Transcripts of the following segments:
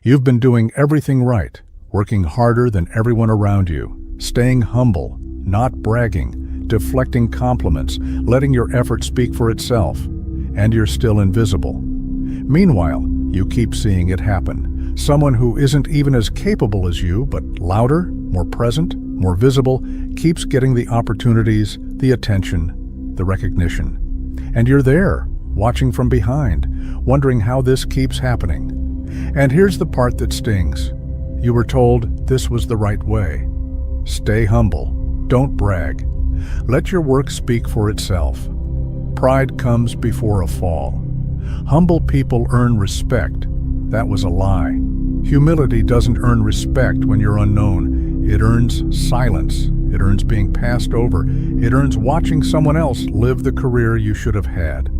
You've been doing everything right, working harder than everyone around you, staying humble, not bragging, deflecting compliments, letting your effort speak for itself, and you're still invisible. Meanwhile, you keep seeing it happen. Someone who isn't even as capable as you, but louder, more present, more visible, keeps getting the opportunities, the attention, the recognition. And you're there, watching from behind, wondering how this keeps happening. And here's the part that stings. You were told this was the right way. Stay humble. Don't brag. Let your work speak for itself. Pride comes before a fall. Humble people earn respect. That was a lie. Humility doesn't earn respect when you're unknown. It earns silence. It earns being passed over. It earns watching someone else live the career you should have had.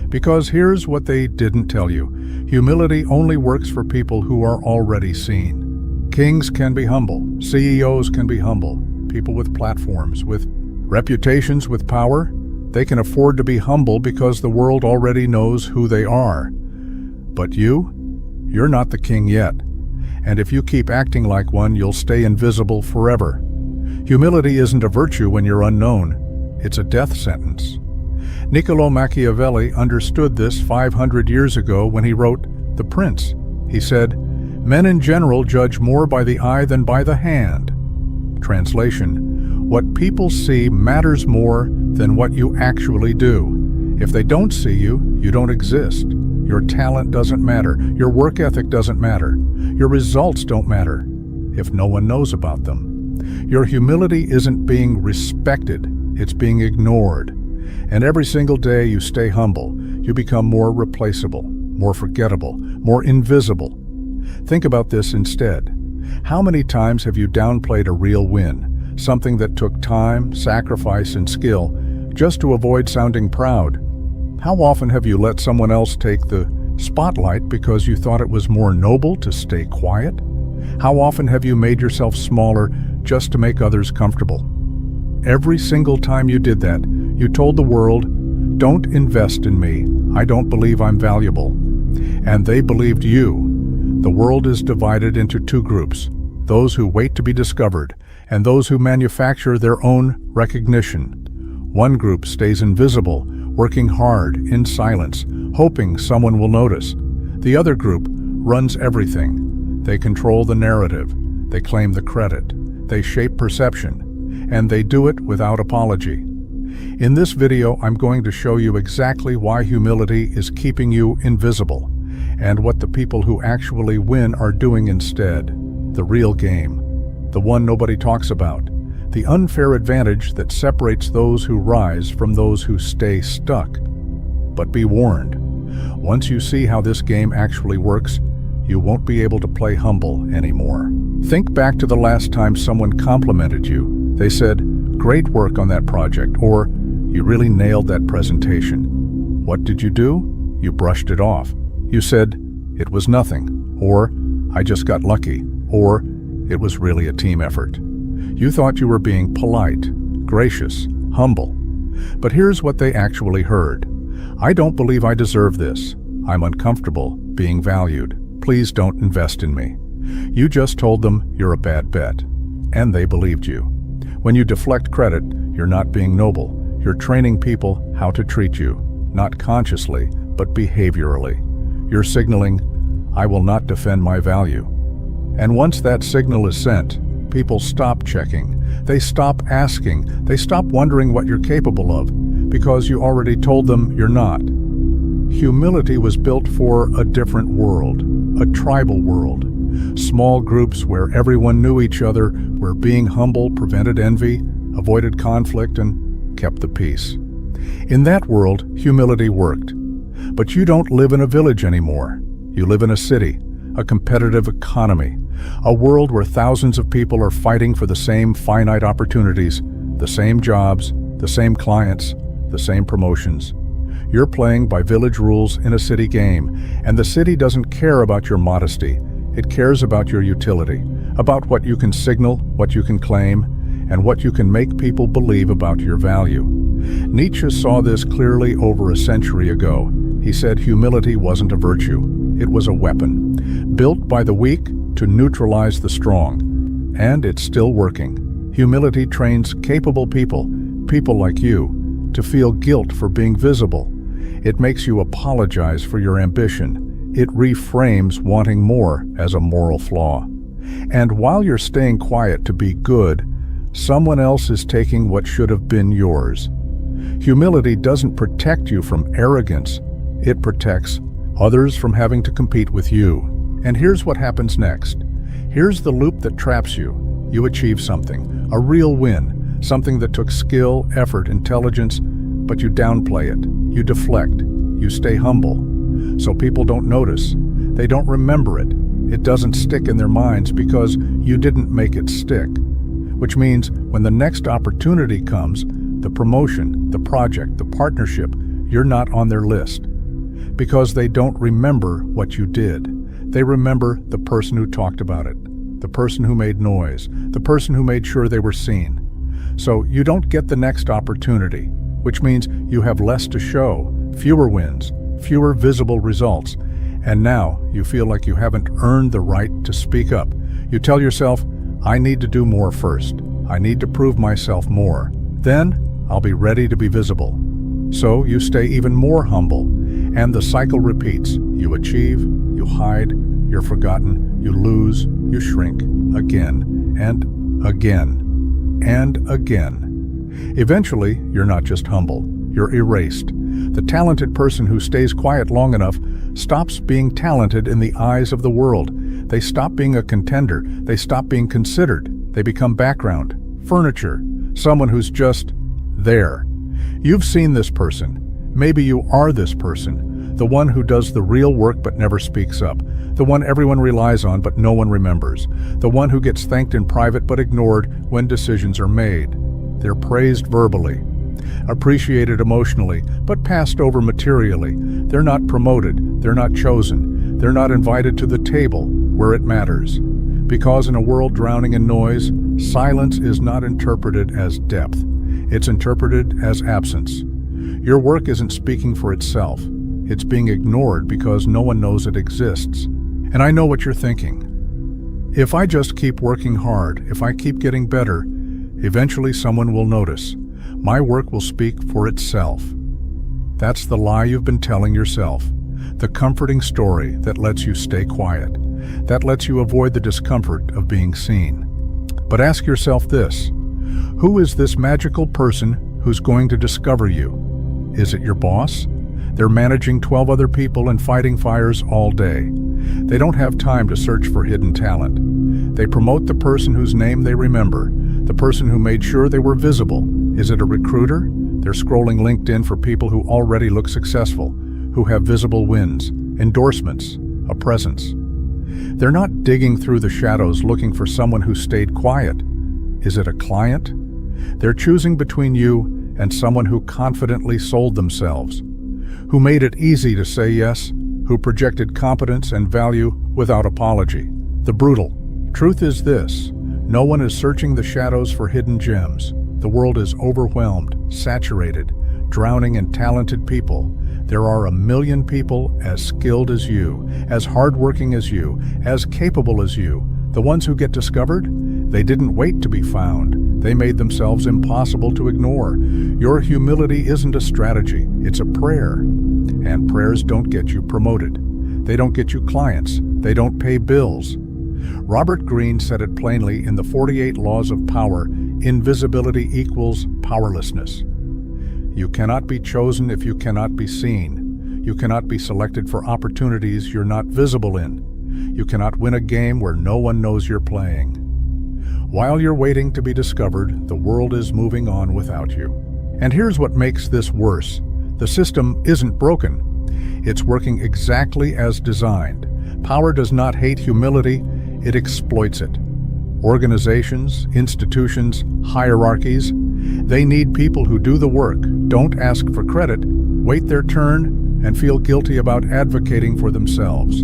Because here's what they didn't tell you. Humility only works for people who are already seen. Kings can be humble. CEOs can be humble. People with platforms, with reputations, with power, they can afford to be humble because the world already knows who they are. But you're not the king yet. And if you keep acting like one, you'll stay invisible forever. Humility isn't a virtue when you're unknown. It's a death sentence. Niccolò Machiavelli understood this 500 years ago when he wrote The Prince. He said, "Men in general judge more by the eye than by the hand." Translation, what people see matters more than what you actually do. If they don't see you, you don't exist. Your talent doesn't matter. Your work ethic doesn't matter. Your results don't matter if no one knows about them. Your humility isn't being respected, it's being ignored. And every single day you stay humble, you become more replaceable, more forgettable, more invisible. Think about this instead. How many times have you downplayed a real win, something that took time, sacrifice, and skill, just to avoid sounding proud? How often have you let someone else take the spotlight because you thought it was more noble to stay quiet? How often have you made yourself smaller just to make others comfortable? Every single time you did that, you told the world, "Don't invest in me. I don't believe I'm valuable." And they believed you. The world is divided into two groups, those who wait to be discovered and those who manufacture their own recognition. One group stays invisible, working hard in silence, hoping someone will notice. The other group runs everything. They control the narrative. They claim the credit. They shape perception. And they do it without apology. In this video, I'm going to show you exactly why humility is keeping you invisible and what the people who actually win are doing instead. The real game. The one nobody talks about. The unfair advantage that separates those who rise from those who stay stuck. But be warned, once you see how this game actually works, you won't be able to play humble anymore. Think back to the last time someone complimented you. They said, "Great work on that project," or "You really nailed that presentation." What did you do? You brushed it off. You said, "It was nothing," or "I just got lucky," or "It was really a team effort." You thought you were being polite, gracious, humble. But here's what they actually heard. "I don't believe I deserve this. I'm uncomfortable being valued. Please don't invest in me." You just told them you're a bad bet, and they believed you. When you deflect credit, you're not being noble. You're training people how to treat you, not consciously, but behaviorally. You're signaling, "I will not defend my value." And once that signal is sent, people stop checking. They stop asking. They stop wondering what you're capable of, because you already told them you're not. Humility was built for a different world, a tribal world. Small groups where everyone knew each other, where being humble prevented envy, avoided conflict, and kept the peace. In that world, humility worked. But you don't live in a village anymore. You live in a city, a competitive economy, a world where thousands of people are fighting for the same finite opportunities, the same jobs, the same clients, the same promotions. You're playing by village rules in a city game, and the city doesn't care about your modesty. It cares about your utility, about what you can signal, what you can claim, and what you can make people believe about your value. Nietzsche saw this clearly over a century ago. He said humility wasn't a virtue, It was a weapon, built by the weak to neutralize the strong. And it's still working. Humility trains capable people, people like you, to feel guilt for being visible. It makes you apologize for your ambition. It reframes wanting more as a moral flaw. And while you're staying quiet to be good, someone else is taking what should have been yours. Humility doesn't protect you from arrogance. It protects others from having to compete with you. And here's what happens next. Here's the loop that traps you. You achieve something, a real win, something that took skill, effort, intelligence, but you downplay it. You deflect. You stay humble. So people don't notice. They don't remember it. It doesn't stick in their minds because you didn't make it stick. Which means when the next opportunity comes, the promotion, the project, the partnership, you're not on their list. Because they don't remember what you did. They remember the person who talked about it, the person who made noise, the person who made sure they were seen. So you don't get the next opportunity, which means you have less to show, fewer wins, fewer visible results. And now you feel like you haven't earned the right to speak up. You tell yourself, I need to do more first. I need to prove myself more. Then I'll be ready to be visible. So you stay even more humble, and the cycle repeats. You achieve, you hide, you're forgotten, you lose, you shrink, again, and again, and again. Eventually, you're not just humble, you're erased. The talented person who stays quiet long enough stops being talented in the eyes of the world. They stop being a contender, they stop being considered. They become background, furniture, someone who's just there. You've seen this person. Maybe you are this person, the one who does the real work but never speaks up, the one everyone relies on but no one remembers, the one who gets thanked in private but ignored when decisions are made. They're praised verbally, appreciated emotionally, but passed over materially. They're not promoted, they're not chosen, they're not invited to the table where it matters. Because in a world drowning in noise, silence is not interpreted as depth. It's interpreted as absence. Your work isn't speaking for itself. It's being ignored because no one knows it exists. And I know what you're thinking. If I just keep working hard, if I keep getting better, eventually someone will notice. My work will speak for itself. That's the lie you've been telling yourself. The comforting story that lets you stay quiet, that lets you avoid the discomfort of being seen. But ask yourself this: who is this magical person who's going to discover you? Is it your boss? They're managing 12 other people and fighting fires all day. They don't have time to search for hidden talent. They promote the person whose name they remember, the person who made sure they were visible. Is it a recruiter? They're scrolling LinkedIn for people who already look successful, who have visible wins, endorsements, a presence. They're not digging through the shadows looking for someone who stayed quiet. Is it a client? They're choosing between you and someone who confidently sold themselves, who made it easy to say yes, who projected competence and value without apology. The brutal truth is this: no one is searching the shadows for hidden gems. The world is overwhelmed, saturated, drowning in talented people. There are 1 million people as skilled as you, as hardworking as you, as capable as you. The ones who get discovered, they didn't wait to be found. They made themselves impossible to ignore. Your humility isn't a strategy, it's a prayer. And prayers don't get you promoted. They don't get you clients. They don't pay bills. Robert Greene said it plainly in the 48 Laws of Power: invisibility equals powerlessness. You cannot be chosen if you cannot be seen. You cannot be selected for opportunities you're not visible in. You cannot win a game where no one knows you're playing. While you're waiting to be discovered, the world is moving on without you. And here's what makes this worse: the system isn't broken. It's working exactly as designed. Power does not hate humility, it exploits it. Organizations, institutions, hierarchies, they need people who do the work, don't ask for credit, wait their turn, and feel guilty about advocating for themselves.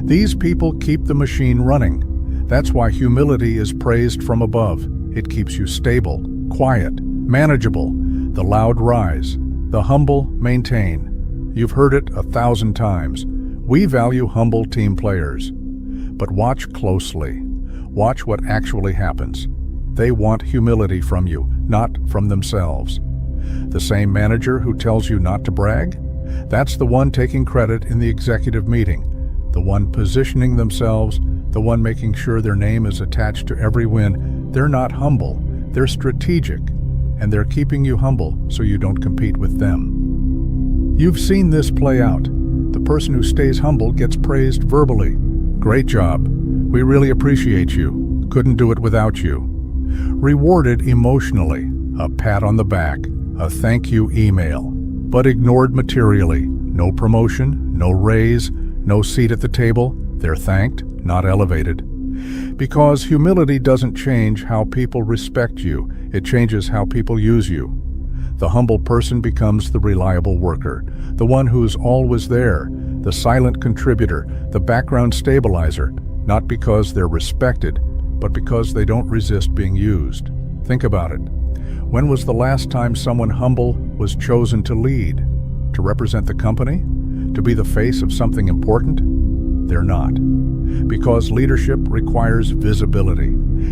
These people keep the machine running. That's why humility is praised from above. It keeps you stable, quiet, manageable. The loud rise, the humble maintain. You've heard it 1,000 times. We value humble team players. But watch closely. Watch what actually happens. They want humility from you, not from themselves. The same manager who tells you not to brag? That's the one taking credit in the executive meeting, the one positioning themselves, the one making sure their name is attached to every win. They're not humble, they're strategic, and they're keeping you humble so you don't compete with them. You've seen this play out. The person who stays humble gets praised verbally. Great job. We really appreciate you. Couldn't do it without you. Rewarded emotionally, a pat on the back, a thank you email, but ignored materially. No promotion, no raise, no seat at the table. They're thanked, not elevated. Because humility doesn't change how people respect you, it changes how people use you. The humble person becomes the reliable worker, the one who's always there, the silent contributor, the background stabilizer, not because they're respected, but because they don't resist being used. Think about it. When was the last time someone humble was chosen to lead? To represent the company? To be the face of something important? They're not. Because leadership requires visibility,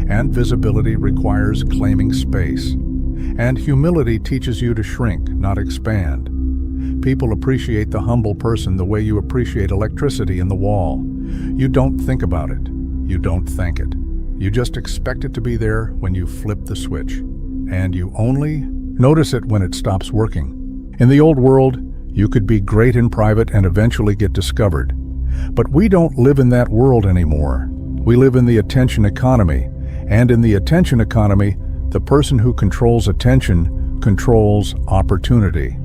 and visibility requires claiming space. And humility teaches you to shrink, not expand. People appreciate the humble person the way you appreciate electricity in the wall. You don't think about it. You don't thank it. You just expect it to be there when you flip the switch. And you only notice it when it stops working. In the old world, you could be great in private and eventually get discovered. But we don't live in that world anymore. We live in the attention economy. And in the attention economy, the person who controls attention controls opportunity.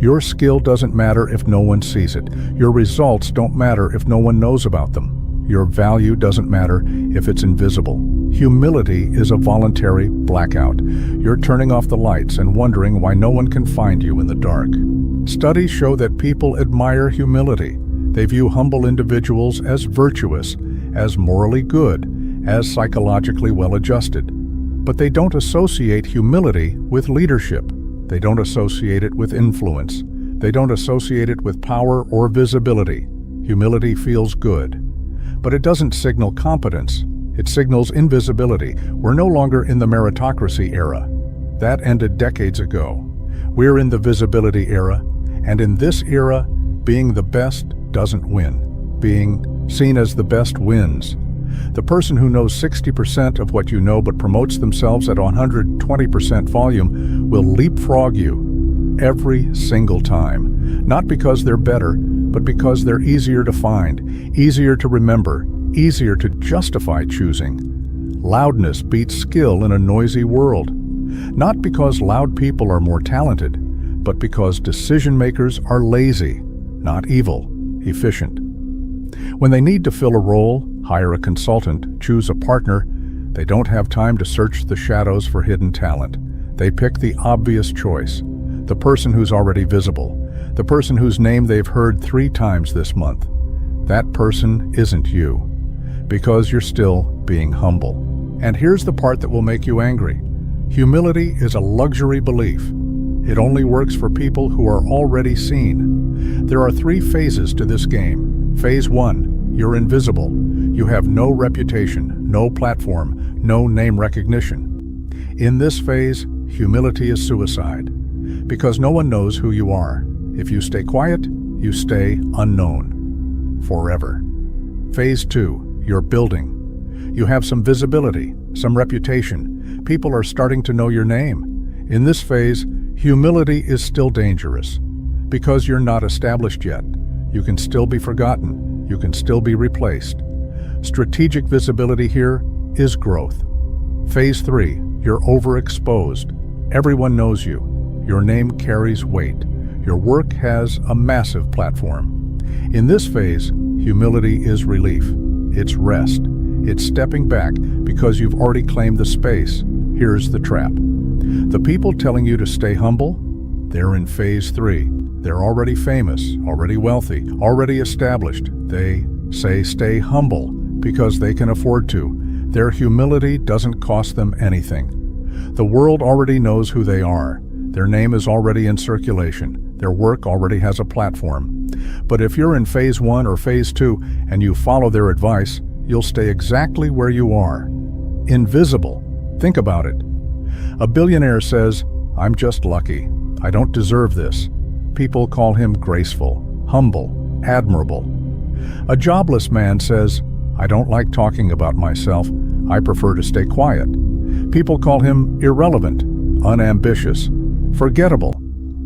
Your skill doesn't matter if no one sees it. Your results don't matter if no one knows about them. Your value doesn't matter if it's invisible. Humility is a voluntary blackout. You're turning off the lights and wondering why no one can find you in the dark. Studies show that people admire humility. They view humble individuals as virtuous, as morally good, as psychologically well-adjusted. But they don't associate humility with leadership. They don't associate it with influence. They don't associate it with power or visibility. Humility feels good. But it doesn't signal competence. It signals invisibility. We're no longer in the meritocracy era. That ended decades ago. We're in the visibility era, and in this era, being the best doesn't win. Being seen as the best wins. The person who knows 60% of what you know but promotes themselves at 120% volume will leapfrog you every single time. Not because they're better, but because they're easier to find, easier to remember, easier to justify choosing. Loudness beats skill in a noisy world. Not because loud people are more talented, but because decision makers are lazy, not evil, efficient. When they need to fill a role, hire a consultant, choose a partner, they don't have time to search the shadows for hidden talent. They pick the obvious choice, the person who's already visible, the person whose name they've heard 3 times this month. That person isn't you, because you're still being humble. And here's the part that will make you angry. Humility is a luxury belief. It only works for people who are already seen. There are 3 phases to this game. Phase 1, you're invisible. You have no reputation, no platform, no name recognition. In this phase, humility is suicide, because no one knows who you are. If you stay quiet, you stay unknown. Forever. Phase 2, you're building. You have some visibility, some reputation. People are starting to know your name. In this phase, humility is still dangerous, because you're not established yet. You can still be forgotten. You can still be replaced. Strategic visibility here is growth. Phase 3, you're overexposed. Everyone knows you. Your name carries weight. Your work has a massive platform. In this phase, humility is relief. It's rest. It's stepping back because you've already claimed the space. Here's the trap. The people telling you to stay humble, they're in phase 3. They're already famous, already wealthy, already established. They say stay humble because they can afford to. Their humility doesn't cost them anything. The world already knows who they are. Their name is already in circulation. Their work already has a platform. But if you're in phase 1 or phase 2 and you follow their advice, you'll stay exactly where you are. Invisible. Think about it. A billionaire says, "I'm just lucky. I don't deserve this." People call him graceful, humble, admirable. A jobless man says, "I don't like talking about myself. I prefer to stay quiet." People call him irrelevant, unambitious, forgettable.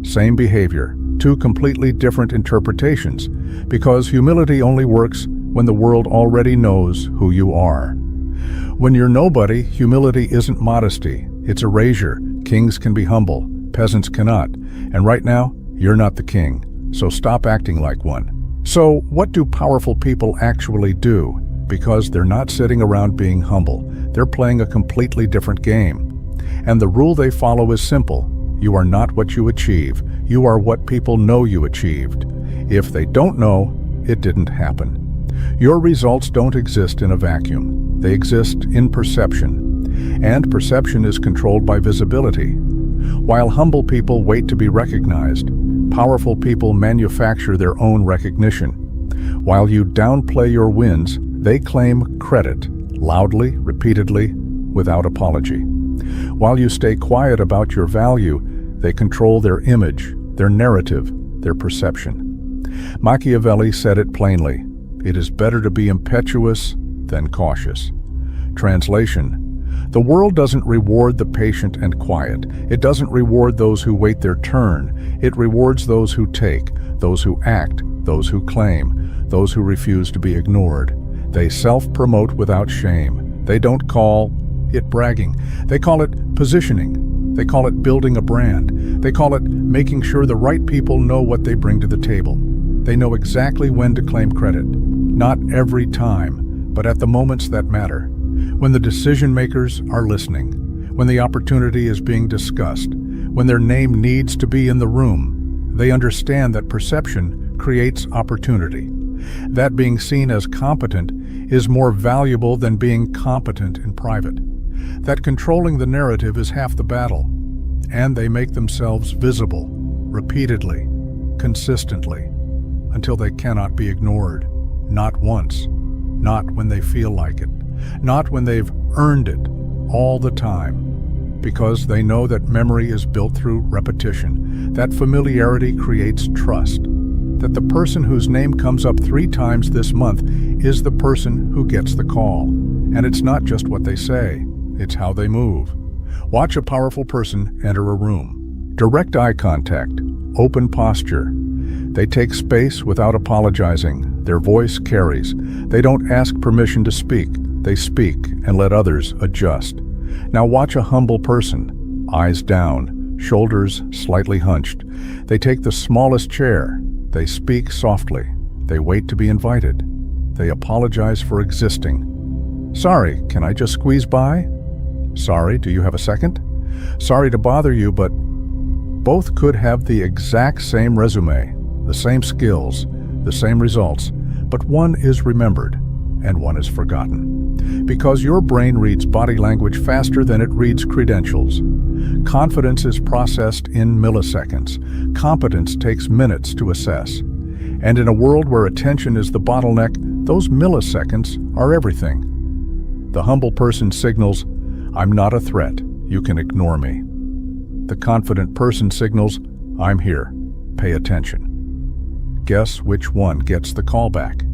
Same behavior, two completely different interpretations, because humility only works when the world already knows who you are. When you're nobody, humility isn't modesty, it's erasure. Kings can be humble, peasants cannot. And right now, you're not the king, so stop acting like one. So, what do powerful people actually do? Because they're not sitting around being humble, they're playing a completely different game. And the rule they follow is simple. You are not what you achieve, you are what people know you achieved. If they don't know, it didn't happen. Your results don't exist in a vacuum. They exist in perception. And perception is controlled by visibility. While humble people wait to be recognized, powerful people manufacture their own recognition. While you downplay your wins, they claim credit, loudly, repeatedly, without apology. While you stay quiet about your value, they control their image, their narrative, their perception. Machiavelli said it plainly, "It is better to be impetuous than cautious." Translation: the world doesn't reward the patient and quiet. It doesn't reward those who wait their turn. It rewards those who take, those who act, those who claim, those who refuse to be ignored. They self-promote without shame. They don't call it bragging. They call it positioning. They call it building a brand. They call it making sure the right people know what they bring to the table. They know exactly when to claim credit. Not every time, but at the moments that matter. When the decision makers are listening, when the opportunity is being discussed, when their name needs to be in the room, they understand that perception creates opportunity. That being seen as competent is more valuable than being competent in private. That controlling the narrative is half the battle. And they make themselves visible, repeatedly, consistently, until they cannot be ignored. Not once, not when they feel like it, not when they've earned it, all the time. Because they know that memory is built through repetition, that familiarity creates trust, that the person whose name comes up 3 times this month is the person who gets the call. And it's not just what they say, it's how they move. Watch a powerful person enter a room. Direct eye contact, open posture. They take space without apologizing. Their voice carries. They don't ask permission to speak. They speak and let others adjust. Now watch a humble person. Eyes down, shoulders slightly hunched. They take the smallest chair. They speak softly. They wait to be invited. They apologize for existing. "Sorry, can I just squeeze by?" "Sorry, do you have a second?" "Sorry to bother you, but..." Both could have the exact same resume, the same skills, the same results, but one is remembered and one is forgotten. Because your brain reads body language faster than it reads credentials. Confidence is processed in milliseconds. Competence takes minutes to assess. And in a world where attention is the bottleneck, those milliseconds are everything. The humble person signals, "I'm not a threat. You can ignore me." The confident person signals, "I'm here. Pay attention." Guess which one gets the call back?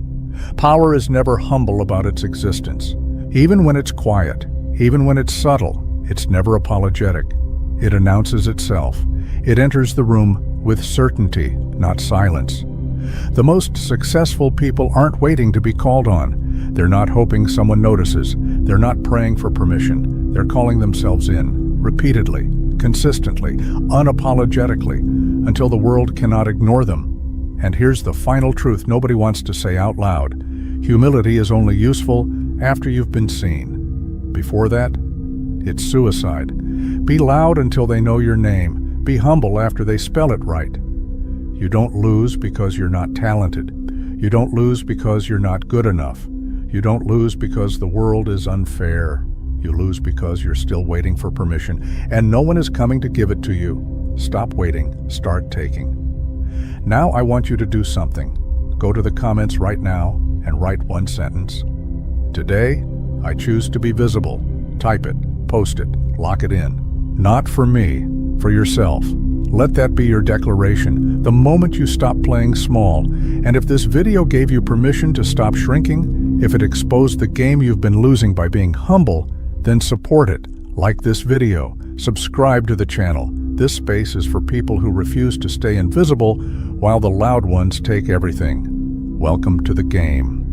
Power is never humble about its existence. Even when it's quiet, even when it's subtle, it's never apologetic. It announces itself. It enters the room with certainty, not silence. The most successful people aren't waiting to be called on. They're not hoping someone notices. They're not praying for permission. They're calling themselves in, repeatedly, consistently, unapologetically, until the world cannot ignore them. And here's the final truth nobody wants to say out loud. Humility is only useful after you've been seen. Before that, it's suicide. Be loud until they know your name. Be humble after they spell it right. You don't lose because you're not talented. You don't lose because you're not good enough. You don't lose because the world is unfair. You lose because you're still waiting for permission, and no one is coming to give it to you. Stop waiting. Start taking. Now I want you to do something. Go to the comments right now and write one sentence. Today, I choose to be visible. Type it, post it, lock it in. Not for me, for yourself. Let that be your declaration the moment you stop playing small. And if this video gave you permission to stop shrinking, if it exposed the game you've been losing by being humble, then support it. Like this video, subscribe to the channel. This space is for people who refuse to stay invisible while the loud ones take everything. Welcome to the game.